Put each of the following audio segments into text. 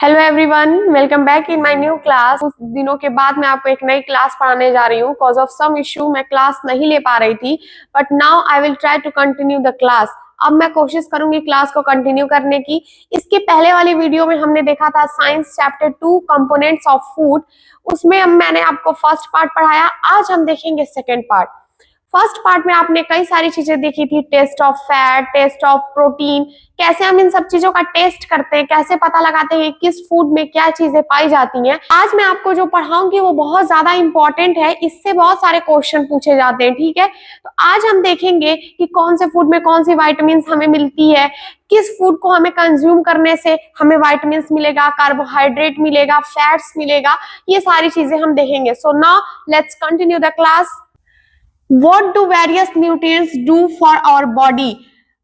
Hello everyone, welcome back in my new class. कुछ दिनों के बाद मैं आपको एक नई क्लास पढ़ाने जा रही हूँ। कॉज ऑफ सम इशू मैं क्लास नहीं ले पा रही थी, but now I will try to continue the class. अब मैं कोशिश करूंगी क्लास को कंटिन्यू करने की। इसके पहले वाली वीडियो में हमने देखा था science chapter 2 components of food. उसमें मैंने आपको फर्स्ट पार्ट पढ़ाया। आज हम देखेंगे सेकेंड पार्ट। फर्स्ट पार्ट में आपने कई सारी चीजें देखी थी, test of fat, test of protein, कैसे हम इन सब चीजों का टेस्ट करते हैं, कैसे पता लगाते हैं किस फूड में क्या चीजें पाई जाती हैं। आज मैं आपको जो पढ़ाऊंगी वो बहुत ज्यादा इंपॉर्टेंट है, इससे बहुत सारे क्वेश्चन पूछे जाते हैं। ठीक है, तो आज हम देखेंगे कि कौन से फूड में कौन सी वाइटामिन हमें मिलती है, किस फूड को हमें कंज्यूम करने से हमें वाइटामिन मिलेगा, कार्बोहाइड्रेट मिलेगा, फैट्स मिलेगा, ये सारी चीजें हम देखेंगे। So now let's continue the class. What do various nutrients do for our body?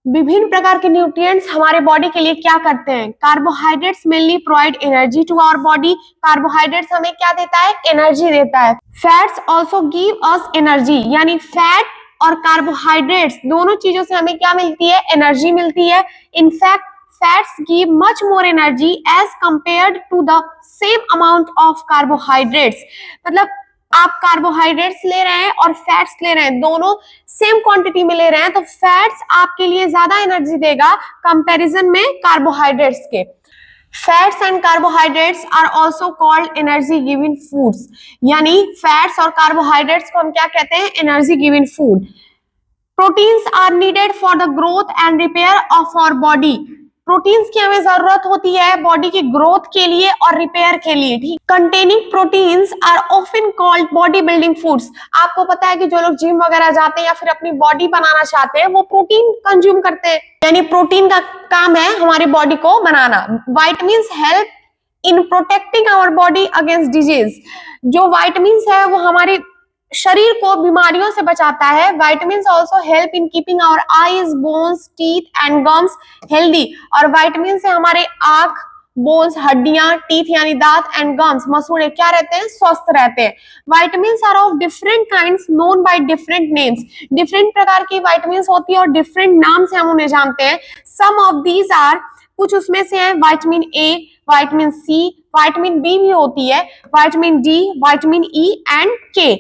विभिन्न प्रकार के न्यूट्रिएंट्स हमारे बॉडी के लिए क्या करते हैं? Carbohydrates mainly provide energy to our body. Carbohydrates हमें क्या देता है? एनर्जी देता है। Fats also give us energy, यानी फैट और कार्बोहाइड्रेट्स दोनों चीजों से हमें क्या मिलती है? एनर्जी मिलती है। In fact fats give much more energy as compared to the same amount of carbohydrates. मतलब आप कार्बोहाइड्रेट्स ले रहे हैं और फैट्स ले रहे हैं, दोनों सेम क्वांटिटी में ले रहे हैं, तो फैट्स आपके लिए ज्यादा एनर्जी देगा कंपैरिजन में कार्बोहाइड्रेट्स के। Fats and carbohydrates are also called energy giving foods, यानी फैट्स और कार्बोहाइड्रेट्स को हम क्या कहते हैं? Energy giving food. Proteins are needed for the growth and repair of our body. Proteins की हमें जरूरत होती है बॉडी की ग्रोथ के लिए और रिपेयर के लिए। ठीक, containing proteins are often called body building foods. आपको पता है कि जो लोग जिम वगैरह जाते हैं या फिर अपनी बॉडी बनाना चाहते हैं वो प्रोटीन कंज्यूम करते हैं, यानी प्रोटीन का काम है हमारी बॉडी को बनाना। Vitamins help in protecting our body against disease. जो वाइटामिन्स है वो हमारी शरीर को बीमारियों से बचाता है। Vitamins also help in keeping our eyes, bones, teeth and gums healthy. और वाइटामिन से हमारे आंख, बोन्स, हड्डियां, टीथ यानी दांत एंड गम्स, मसूड़े क्या रहते हैं? स्वस्थ रहते हैं। Vitamins are of different kinds known by different names. Different प्रकार की वाइटामिन्स होती है और डिफरेंट नाम से हम उन्हें जानते हैं। सम ऑफ दीज आर, कुछ उसमें से है vitamin A, vitamin C, vitamin B भी होती है, vitamin D, vitamin E and K.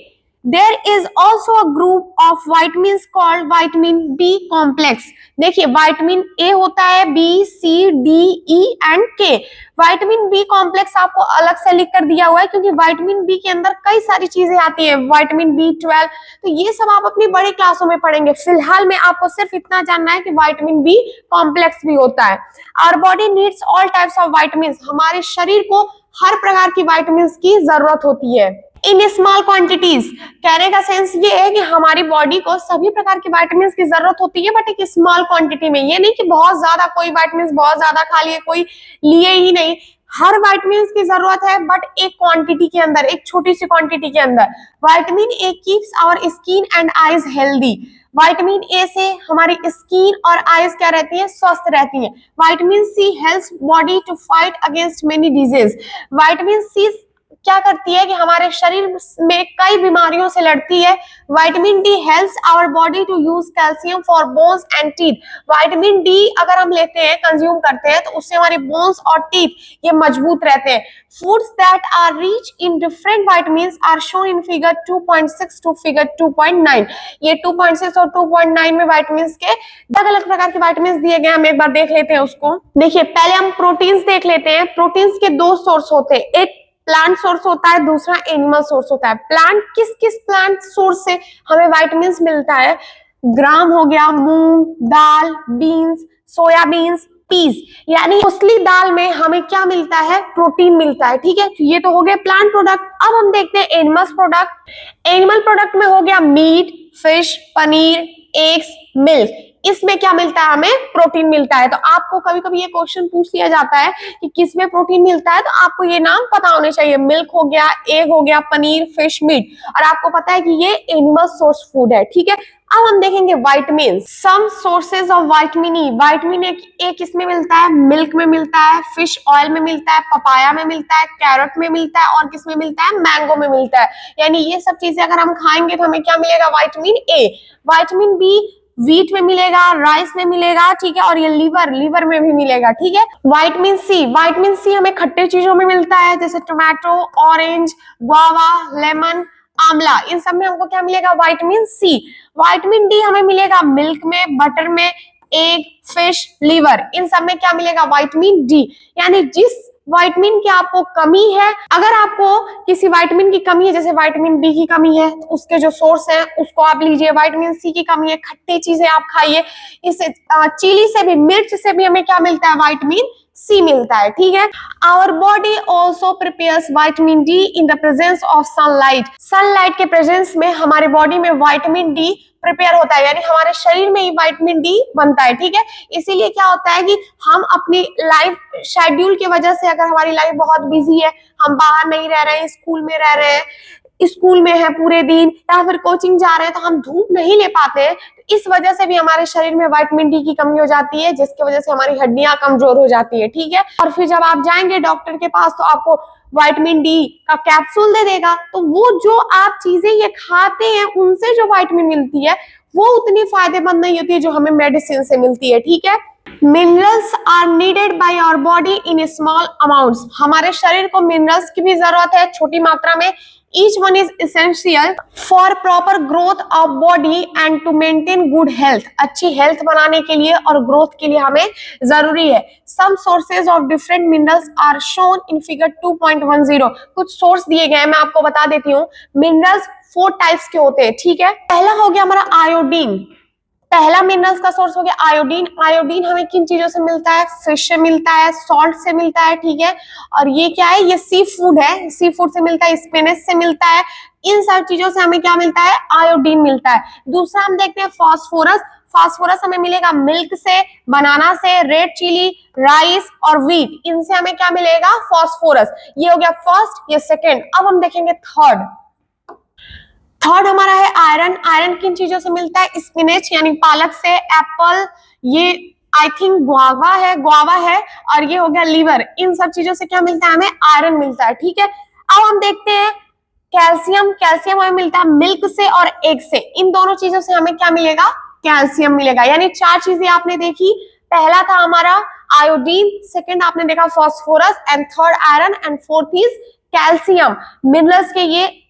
There is also a group of vitamins called vitamin B complex। देखिए विटामिन ए होता है, B, C, D, E and K. Vitamin B complex आपको अलग से लिख कर दिया हुआ है क्योंकि विटामिन बी के अंदर कई सारी चीजें आती है, विटामिन B12, तो ये सब आप अपनी बड़ी क्लासों में पढ़ेंगे। फिलहाल में आपको सिर्फ इतना जानना है कि विटामिन बी कॉम्प्लेक्स भी होता है। Our body needs all types of vitamin. हमारे शरीर को हर प्रकार की विटामिन की जरूरत होती है इन स्मॉल क्वांटिटीज। कहने का सेंस ये है कि हमारी बॉडी को सभी प्रकार की विटामिन की जरूरत होती है, बट एक स्मॉल क्वांटिटी में। ये नहीं कि बहुत ज्यादा, कोई विटामिन बहुत ज्यादा खा लिए, कोई लिए ही नहीं। हर विटामिन की जरूरत है बट एक क्वांटिटी के अंदर, एक छोटी सी क्वांटिटी के अंदर। Vitamin A keeps our skin and eyes healthy. Vitamin A से हमारी स्किन और आईज क्या रहती है? स्वस्थ रहती है। Vitamin C helps body to fight against many disease. Vitamin C क्या करती है कि हमारे शरीर में कई बीमारियों से लड़ती है। Vitamin D helps our body to use calcium for bones and teeth. Vitamin D अगर हम लेते हैं, कंज्यूम करते हैं, तो उससे हमारे बोन्स और टीथ ये मजबूत रहते हैं। Foods that are rich in different vitamins are shown in figure 2.6 to figure 2.9। ये 2.6 और 2.9 में विटामिन के अलग अलग प्रकार के विटामिन दिए गए, हम एक बार देख लेते हैं उसको। देखिए पहले हम प्रोटीन्स देख लेते हैं। प्रोटीन्स के दो सोर्स होते हैं, एक प्लांट सोर्स होता है, दूसरा एनिमल सोर्स होता है। प्लांट किस किस प्लांट सोर्स से हमें विटामिन मिलता है? ग्राम हो गया, मूंग दाल, बीन्स, सोयाबीन्स, पीस, यानी मूसली दाल में हमें क्या मिलता है? प्रोटीन मिलता है। ठीक है, तो ये तो हो गए प्लांट प्रोडक्ट। अब हम देखते हैं एनिमल्स प्रोडक्ट। एनिमल प्रोडक्ट में हो गया meat, fish, paneer, eggs, milk. इसमें क्या मिलता है? हमें प्रोटीन मिलता है। तो आपको कभी कभी ये क्वेश्चन पूछ लिया जाता है कि किसमें प्रोटीन मिलता है, तो आपको ये नाम पता होने चाहिए। मिल्क हो गया, एग हो गया, पनीर, फिश, मीट, और आपको पता है कि ये एनिमल सोर्स फूड है। ठीक है, अब हम देखेंगे vitamin. Some sources of vitamin E. Vitamin A किसमें मिलता है? मिल्क में मिलता है, फिश ऑयल में मिलता है, पपाया में मिलता है, कैरेट में मिलता है, और किसमें मिलता है? मैंगो में मिलता है। यानी ये सब चीजें अगर हम खाएंगे तो हमें क्या मिलेगा? Vitamin A. Vitamin B wheat में मिलेगा, राइस में मिलेगा, ठीक है, और ये लीवर में भी मिलेगा, ठीक है। विटामिन सी हमें खट्टे चीजों में मिलता है, जैसे टोमेटो, ऑरेंज, गुआवा, लेमन, आंवला, इन सब में हमको क्या मिलेगा, विटामिन सी। विटामिन डी हमें मिलेगा मिल्क में, बटर में, एग, फिश, लीवर, इन सब में क्या मिलेगा, विटामिन डी। यानी जिस विटामिन की आपको कमी है, अगर आपको किसी विटामिन की कमी है, जैसे विटामिन बी की कमी है, तो उसके जो सोर्स है उसको आप लीजिए। विटामिन सी की कमी है, खट्टी चीजें आप खाइए, इससे चिली से भी, मिर्च से भी हमें क्या मिलता है, विटामिन सी मिलता है, ठीक है। Our body also prepares vitamin D in the presence of sunlight. Sunlight के प्रेजेंस में हमारे बॉडी में विटामिन डी प्रिपेयर होता है, यानी हमारे शरीर में ही विटामिन डी बनता है, ठीक है। इसीलिए क्या होता है कि हम अपनी लाइफ शेड्यूल की वजह से, अगर हमारी लाइफ बहुत बिजी है, हम बाहर नहीं रह रहे हैं, स्कूल में रह रहे हैं, स्कूल में है पूरे दिन, या फिर कोचिंग जा रहे हैं, तो हम धूप नहीं ले पाते हैं, तो इस वजह से भी हमारे शरीर में विटामिन डी की कमी हो जाती है, जिसकी वजह से हमारी हड्डियां कमजोर हो जाती है, ठीक है। और फिर जब आप जाएंगे डॉक्टर के पास, तो आपको विटामिन डी का कैप्सूल दे देगा, तो वो जो आप चीजें ये खाते हैं, उनसे जो विटामिन मिलती है वो उतनी फायदेमंद नहीं होती है जो हमें मेडिसिन से मिलती है, ठीक है। Minerals are needed by our body in small amounts. हमारे शरीर को मिनरल्स की भी जरूरत है छोटी मात्रा में। Each one is essential for proper growth of body and to maintain good health. अच्छी हेल्थ बनाने के लिए और ग्रोथ के लिए हमें जरूरी है। Some sources of different minerals are shown in figure 2.10. कुछ सोर्स दिए गए हैं, मैं आपको बता देती हूँ। मिनरल्स 4 टाइप्स के होते हैं, ठीक है। पहला हो गया हमारा आयोडीन। पहला मिनरल्स का सोर्स हो गया आयोडीन। आयोडीन हमें किन चीजों से मिलता है, फिश से मिलता है, सॉल्ट से मिलता है, ठीक है। और ये क्या है, ये सी फूड है, सी फूड से मिलता है, स्पिनच से मिलता है, इन सब चीजों से हमें क्या मिलता है, आयोडीन मिलता है। दूसरा हम देखते हैं फास्फोरस। फास्फोरस हमें मिलेगा मिल्क से, बनाना से, रेड चिली, राइस और व्हीट, इनसे हमें क्या मिलेगा, फास्फोरस। ये हो गया फर्स्ट, ये सेकेंड। अब हम देखेंगे थर्ड हमारा है आयरन। आयरन किन चीजों से मिलता है, स्पिनच यानी पालक से, एप्पल, ये आई थिंक गुआवा है, और ये हो गया लीवर। इन सब चीजों से क्या मिलता है, हमें आयरन मिलता है, ठीक है। अब हम देखते हैं कैल्शियम हमें मिलता है मिल्क से और एग से। इन दोनों चीजों से हमें क्या मिलेगा, कैल्शियम मिलेगा। यानी 4 चीजें आपने देखी। पहला था हमारा आयोडीन, सेकेंड आपने देखा phosphorus, and third iron, and fourth is calcium. Minerals के ये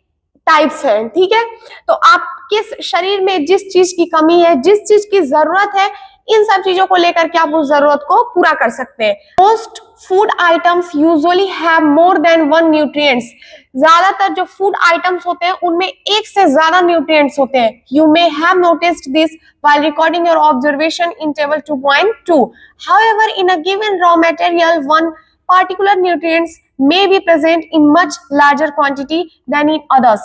टाइप्स हैं, ठीक है। तो आपके शरीर में जिस चीज की कमी है, जिस चीज की जरूरत है, इन सब चीजों को लेकर के आप उस जरूरत को पूरा कर सकते हैं। Most food items usually have more than 1 nutrients. ज्यादातर जो फूड आइटम्स होते हैं उनमें एक से ज्यादा न्यूट्रिएंट्स होते हैं। You may have noticed this while recording your observation in table 2.2। However in a given raw material one particular nutrients may be present in much larger quantity than in others.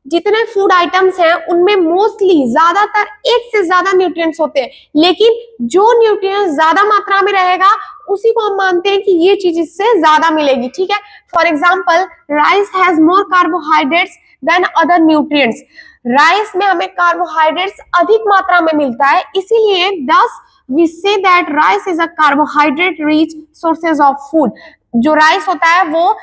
जितने food items हैं उनमें mostly ज्यादातर एक से ज्यादा nutrients होते हैं, लेकिन जो न्यूट्रिएंट्स ज्यादा मात्रा में रहेगा उसी को हम मानते हैं कि ये चीज इससे ज्यादा मिलेगी, ठीक है। For example, rice has more carbohydrates than other nutrients. Rice में हमें कार्बोहाइड्रेट्स अधिक मात्रा में मिलता है, इसीलिए thus we say that rice is a carbohydrate rich sources of food. जो राइस होता है वो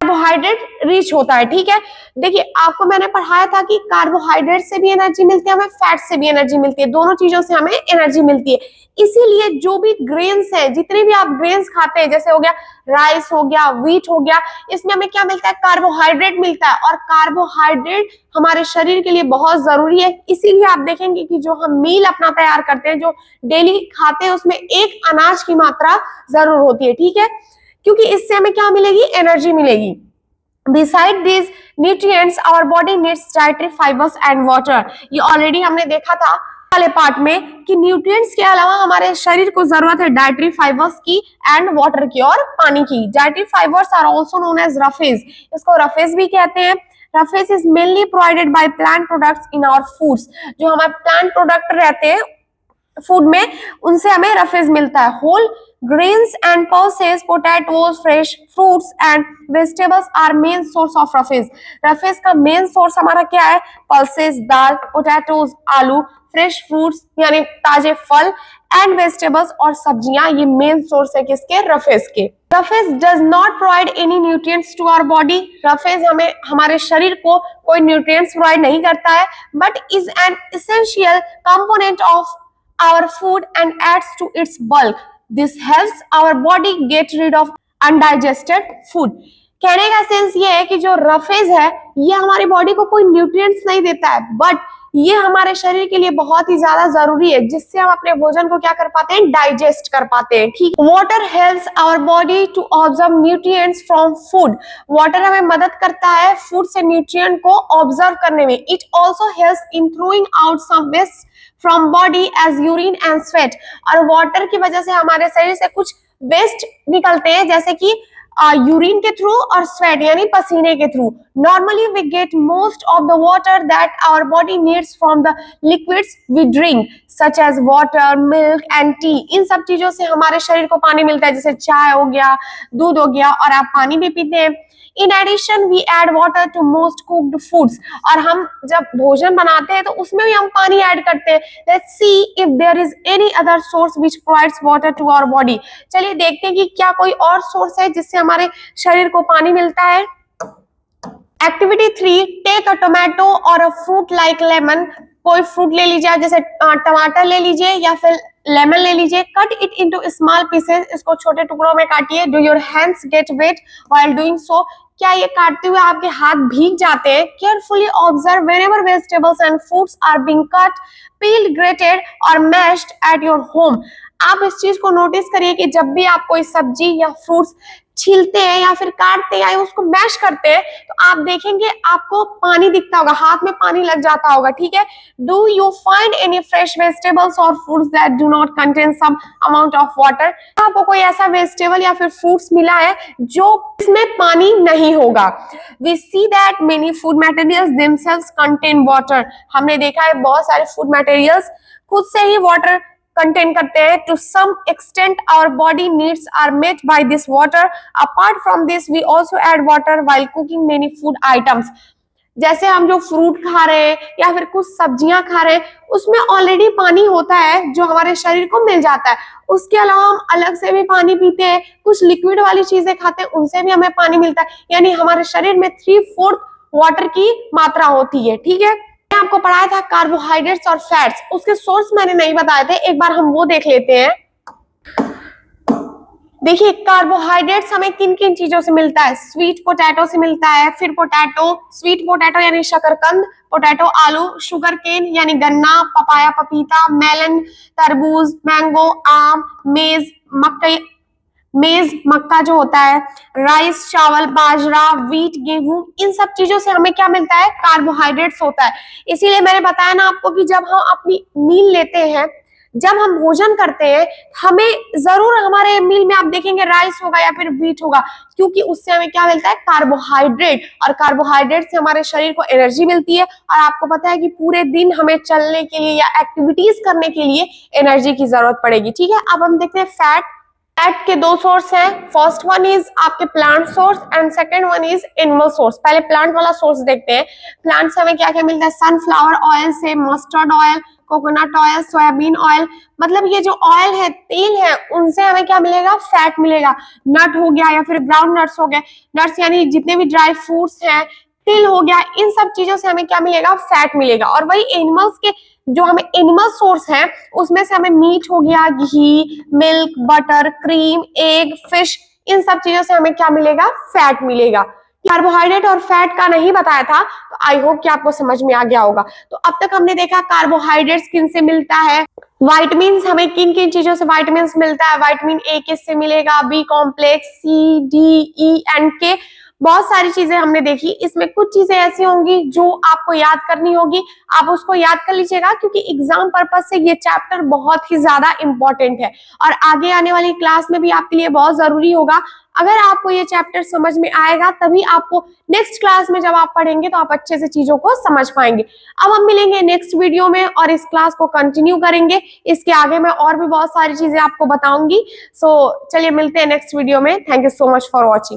कार्बोहाइड्रेट रिच होता है, ठीक है। देखिए, आपको मैंने पढ़ाया था कि कार्बोहाइड्रेट से भी एनर्जी मिलती है, हमें फैट से भी एनर्जी मिलती है, दोनों चीजों से हमें एनर्जी मिलती है। इसीलिए जो भी ग्रेन्स है, जितने भी आप ग्रेन्स खाते हैं, जैसे हो गया राइस, हो गया व्हीट, हो गया, इसमें हमें क्या मिलता है, कार्बोहाइड्रेट मिलता है। और कार्बोहाइड्रेट हमारे शरीर के लिए बहुत जरूरी है। इसीलिए आप देखेंगे कि जो हम मील अपना तैयार करते हैं, जो डेली खाते हैं, उसमें एक अनाज की मात्रा जरूर होती है, ठीक है, क्योंकि इससे हमें क्या मिलेगी, एनर्जी मिलेगी। Beside these nutrients, our body needs dietary fibers and water. ये ऑलरेडी हमने देखा था वाले पार्ट में कि न्यूट्रिएंट्स के अलावा हमारे शरीर को जरूरत है डाइटरी फाइबर्स की एंड वाटर की और पानी की। Dietary fibres are also known as roughage. इसको रफेज भी कहते हैं। Roughage is mainly provided by plant products in our foods. जो हमारे प्लांट प्रोडक्ट रहते हैं फूड में, उनसे हमें रफेज मिलता है। Whole grains and pulses, potatoes, fresh fruits and vegetables are main source of roughage. Roughage का मेन सोर्स हमारा क्या है, पल्सेस, दाल, पोटैटोज, आलू, फ्रेश फ्रूट्स यानी ताजे फल, एंड वेजिटेबल्स और सब्जियां, ये मेन सोर्स है किसके, रफेज के। Roughage does not provide any nutrients to our body. Roughage हमें हमारे शरीर को कोई न्यूट्रिएंट्स प्रोवाइड नहीं करता है, but is an essential component of our food and adds to its bulk. This helps our body get rid of undigested food. कहने का सेंस ये है कि जो रफेज है ये हमारी बॉडी को कोई न्यूट्रिएंट्स नहीं देता है, बट ये हमारे शरीर के लिए बहुत ही ज्यादा जरूरी है, जिससे हम अपने भोजन को क्या कर पाते हैं, डाइजेस्ट कर पाते हैं। ठीक, water helps our body to observe nutrients from food. Water हमें मदद करता है फूड से न्यूट्रिएंट को ऑब्जर्व करने में। It also helps in throwing out some waste from body as urine and sweat. और वाटर की वजह से हमारे शरीर से कुछ वेस्ट निकलते हैं, जैसे कि यूरिन के थ्रू और स्वेट यानी पसीने के through. Normally we get most of the water that our body needs from the liquids we drink such as water, milk and tea. इन सब चीजों से हमारे शरीर को पानी मिलता है, जैसे चाय हो गया, दूध हो गया, और आप पानी भी पीते हैं। In addition, we add water to most cooked foods. और हम जब भोजन बनाते हैं तो उसमें भी हम पानी ऐड करते हैं। Let's see if there is any other source which provides water to our body. चलिए देखते हैं कि क्या कोई और सोर्स है जिससे हमारे शरीर को पानी मिलता है। Activity 3, take a tomato or a fruit like lemon. कोई फ्रूट ले लीजिए, जैसे टमाटर ले लीजिए या फिर लेमन ले लीजिए। Cut it into small pieces, इसको छोटे टुकड़ों में काटिए। Do your hands get wet while doing so? क्या ये काटते हुए आपके हाथ भीग जाते हैं? Carefully observe whenever vegetables and fruits are being cut, peeled, grated और मैश्ड एट योर होम। आप इस चीज को नोटिस करिए कि जब भी आप कोई सब्जी या फ्रूट्स छीलते हैं या फिर काटते हैं या उसको मैश करते हैं तो आप देखेंगे आपको पानी दिखता होगा, हाथ में पानी लग जाता होगा। ठीक है, do you find any fresh vegetables और fruits that do not contain some amount of water? आपको कोई ऐसा वेजिटेबल या फिर फ्रूट्स मिला है जो इसमें पानी नहीं होगा? We see that many food materials themselves contain water. हमने देखा है बहुत सारे फूड मटेरियल्स खुद से ही वाटर कंटेन करते हैं। To some extent our body needs are met by this water. Apart from this we also add water while cooking many food items. जैसे हम जो फ्रूट खा रहे हैं या फिर कुछ सब्जियां खा रहे हैं उसमें ऑलरेडी पानी होता है जो हमारे शरीर को मिल जाता है। उसके अलावा हम अलग से भी पानी पीते हैं, कुछ लिक्विड वाली चीजें खाते हैं, उनसे भी हमें पानी मिलता है। यानी हमारे शरीर में 3/4 वाटर की मात्रा होती है। ठीक है, आपको पढ़ाया था कार्बोहाइड्रेट्स और फैट्स, उसके सोर्स मैंने नहीं बताए थे, एक बार हम वो देख लेते हैं। देखिए कार्बोहाइड्रेट्स हमें किन किन चीजों से मिलता है? स्वीट पोटैटो से मिलता है, फिर पोटैटो, स्वीट पोटैटो यानी शकरकंद, पोटैटो आलू, शुगर केन यानी गन्ना, पपाया पपीता, मेलन तरबूज, मैंगो आम, मेज मक्का जो होता है, राइस चावल, बाजरा, व्हीट गेहूं, इन सब चीजों से हमें क्या मिलता है? कार्बोहाइड्रेट्स होता है। इसीलिए मैंने बताया ना आपको कि जब हम अपनी मील लेते हैं, जब हम भोजन करते हैं, हमें जरूर हमारे मील में आप देखेंगे राइस होगा या फिर व्हीट होगा, क्योंकि उससे हमें क्या मिलता है? कार्बोहाइड्रेट। और कार्बोहाइड्रेट से हमारे शरीर को एनर्जी मिलती है। और आपको पता है कि पूरे दिन हमें चलने के लिए या एक्टिविटीज करने के लिए एनर्जी की जरूरत पड़ेगी। ठीक है, अब हम देखते हैं फैट। फैट के 2 सोर्स हैं। फर्स्ट वन इज आपके plant source and second one is animal source. पहले प्लांट वाला सोर्स देखते हैं। प्लांट से हमें क्या क्या मिलता है? सनफ्लावर ऑयल से mustard oil, coconut oil, soybean oil, मतलब ये जो ऑयल है, तेल है, उनसे हमें क्या मिलेगा? फैट मिलेगा। नट हो गया या फिर ग्राउंड नट्स हो गए, नट्स यानी जितने भी ड्राई फ्रूट्स हैं, तिल हो गया, इन सब चीजों से हमें क्या मिलेगा? फैट मिलेगा। और वही एनिमल्स के जो हमें एनिमल सोर्स है उसमें से हमें मीट हो गया, घी, milk, butter, cream, egg, fish, इन सब चीजों से हमें क्या मिलेगा? फैट मिलेगा। कार्बोहाइड्रेट और फैट का नहीं बताया था, तो आई होप कि आपको समझ में आ गया होगा। तो अब तक हमने देखा कार्बोहाइड्रेट्स किन से मिलता है, विटामिन्स हमें किन किन चीजों से विटामिन्स मिलता है, विटामिन ए किससे मिलेगा, B complex, C, D, E and K, बहुत सारी चीजें हमने देखी। इसमें कुछ चीजें ऐसी होंगी जो आपको याद करनी होगी, आप उसको याद कर लीजिएगा, क्योंकि एग्जाम पर्पज से ये चैप्टर बहुत ही ज्यादा इंपॉर्टेंट है और आगे आने वाली क्लास में भी आपके लिए बहुत जरूरी होगा। अगर आपको ये चैप्टर समझ में आएगा तभी आपको नेक्स्ट क्लास में जब आप पढ़ेंगे तो आप अच्छे से चीजों को समझ पाएंगे। अब हम मिलेंगे नेक्स्ट वीडियो में और इस क्लास को कंटिन्यू करेंगे। इसके आगे मैं और भी बहुत सारी चीजें आपको बताऊंगी। सो चलिए मिलते हैं नेक्स्ट वीडियो में। Thank you so much for watching.